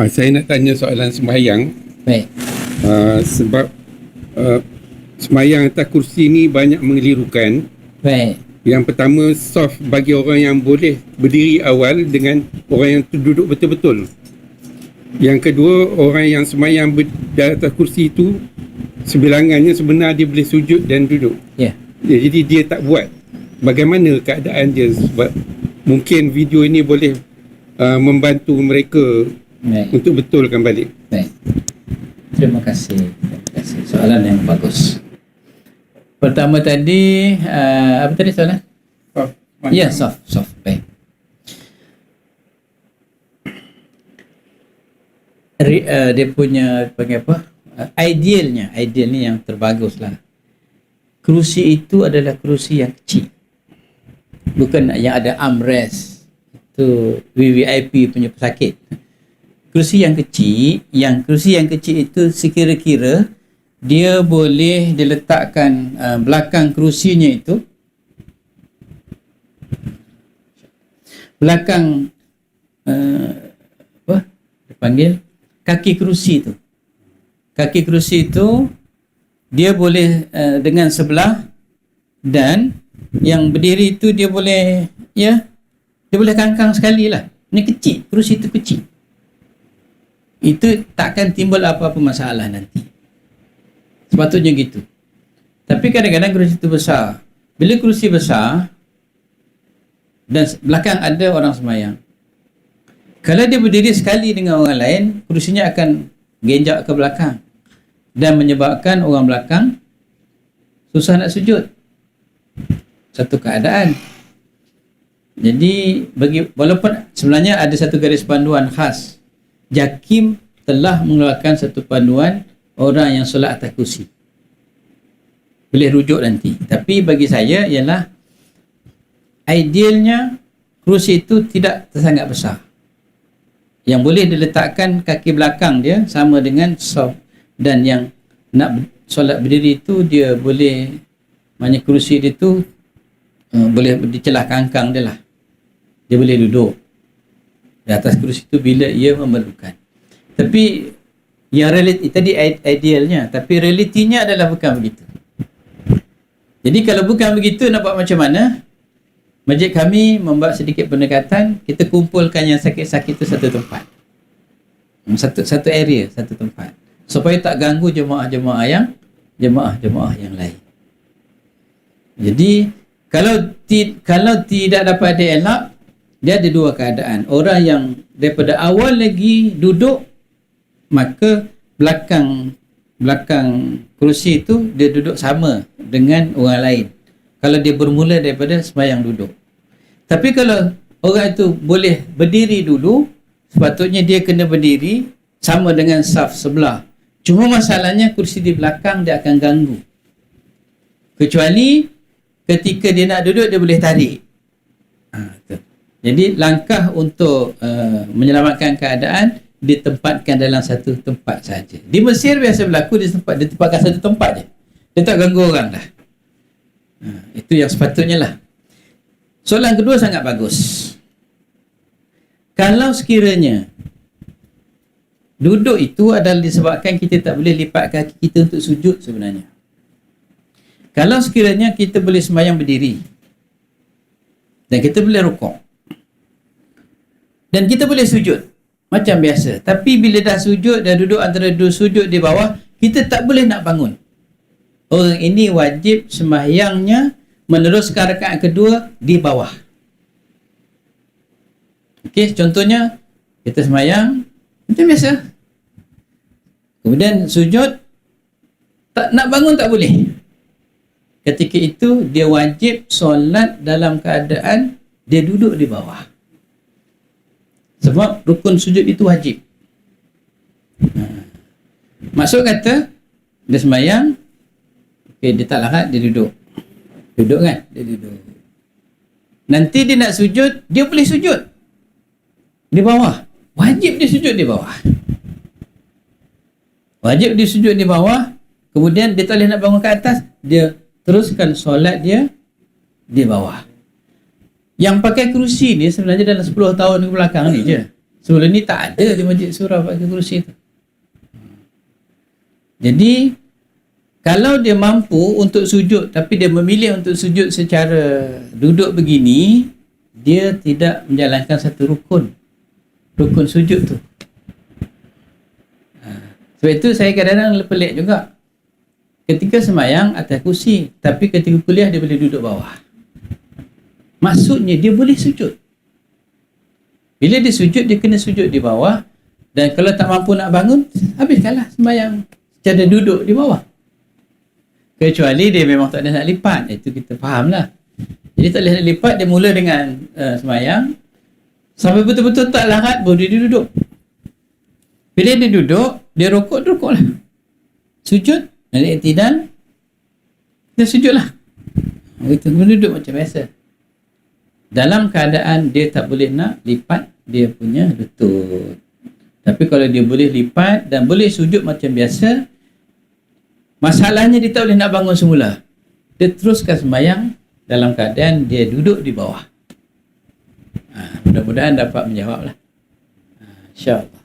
Saya nak tanya soalan sembahyang. Baik. Sebab sembahyang atas kursi ni banyak mengelirukan. Baik. Yang pertama, soft bagi orang yang boleh berdiri awal dengan orang yang duduk betul-betul. Yang kedua, orang yang sembahyang di atas kursi itu sebilangannya sebenar dia boleh sujud dan duduk. Ya. Jadi dia tak buat. Bagaimana keadaan dia? Sebab mungkin video ini boleh membantu mereka untuk betulkan balik. Baik. Terima kasih. Soalan yang bagus. Pertama tadi, apa tadi soalan? Soft. Ya, soft. Baik. Dia punya panggil apa? Idealnya yang terbagus lah. Kerusi itu adalah kerusi yang kecil. Bukan yang ada armrest. Itu VVIP punya pesakit. Kerusi yang kecil itu sekira-kira dia boleh diletakkan belakang kerusinya itu belakang apa dipanggil kaki kerusi itu dia boleh dengan sebelah, dan yang berdiri itu dia boleh kangkang sekali lah. Ini kecil, kerusi itu kecil. Itu takkan timbul apa-apa masalah nanti. Sepatutnya gitu. Tapi kadang-kadang kerusi itu besar. Bila kerusi besar dan belakang ada orang sembahyang, kalau dia berdiri sekali dengan orang lain, kerusinya akan genjak ke belakang dan menyebabkan orang belakang susah nak sujud. Satu keadaan. Jadi walaupun sebenarnya ada satu garis panduan khas, JAKIM telah mengeluarkan satu panduan orang yang solat atas kursi. Boleh rujuk nanti. Tapi bagi saya ialah idealnya kerusi itu tidak sangat besar. Yang boleh diletakkan kaki belakang dia sama dengan soft, dan yang nak solat berdiri itu dia boleh, maknanya kerusi dia tu boleh dicelah kangkang dia lah. Dia boleh duduk di atas kerusi itu bila ia memerlukan. Tapi yang tadi idealnya, tapi realitinya adalah bukan begitu. Jadi kalau bukan begitu, nak buat macam mana? Masjid kami membuat sedikit pendekatan, kita kumpulkan yang sakit-sakit itu satu tempat. Satu area, satu tempat. Supaya tak ganggu jemaah-jemaah yang lain. Jadi kalau tidak dapat dielak, dia ada dua keadaan. Orang yang daripada awal lagi duduk, maka belakang kerusi itu dia duduk sama dengan orang lain. Kalau dia bermula daripada sembahyang duduk. Tapi kalau orang itu boleh berdiri dulu, sepatutnya dia kena berdiri sama dengan saf sebelah. Cuma masalahnya kerusi di belakang dia akan ganggu. Kecuali ketika dia nak duduk, dia boleh tarik. Jadi langkah untuk menyelamatkan keadaan, ditempatkan dalam satu tempat saja. Di Mesir biasa berlaku, ditempatkan satu tempat je. Dia tak ganggu orang dah. Itu yang sepatutnya lah. Soalan kedua sangat bagus. Kalau sekiranya duduk itu adalah disebabkan kita tak boleh lipat kaki kita untuk sujud sebenarnya. Kalau sekiranya kita boleh sembahyang berdiri dan kita boleh rukuk dan kita boleh sujud macam biasa, tapi bila dah sujud, dah duduk antara dua sujud di bawah, kita tak boleh nak bangun. Orang ini wajib sembahyangnya meneruskan rakaat kedua di bawah. Okey, contohnya kita sembahyang macam biasa, kemudian sujud, tak nak bangun tak boleh. Ketika itu dia wajib solat dalam keadaan dia duduk di bawah. Sebab rukun sujud itu wajib. Maksud kata dia sembahyang, okey, dia tak larat, dia duduk. Duduk kan? Dia duduk. Nanti dia nak sujud, dia boleh sujud di bawah. Wajib dia sujud di bawah. Wajib dia sujud di bawah. Kemudian dia tak boleh nak bangun ke atas, dia teruskan solat dia di bawah. Yang pakai kerusi ni sebenarnya dalam 10 tahun ke belakang ni je. Sebelum ni tak ada di Masjid Surah pakai kerusi tu. Jadi kalau dia mampu untuk sujud tapi dia memilih untuk sujud secara duduk begini, dia tidak menjalankan satu rukun sujud tu. Sebab itu saya kadang-kadang pelik juga. Ketika sembahyang atas kursi, tapi ketika kuliah dia boleh duduk bawah. Maksudnya dia boleh sujud. Bila dia sujud, dia kena sujud di bawah. Dan kalau tak mampu nak bangun, habiskanlah sembahyang secara duduk di bawah. Kecuali dia memang tak ada nak lipat. Itu kita fahamlah. Jadi tak boleh nak lipat, dia mula dengan sembahyang. Sampai betul-betul tak larat, baru dia duduk. Bila dia duduk, dia rukuklah. Sujud, dan iktidal, dia sujudlah. Kita duduk macam biasa. Dalam keadaan dia tak boleh nak lipat dia punya lutut. Tapi kalau dia boleh lipat dan boleh sujud macam biasa, masalahnya dia tak boleh nak bangun semula. Dia teruskan sembahyang dalam keadaan dia duduk di bawah. Mudah-mudahan dapat menjawablah. InsyaAllah.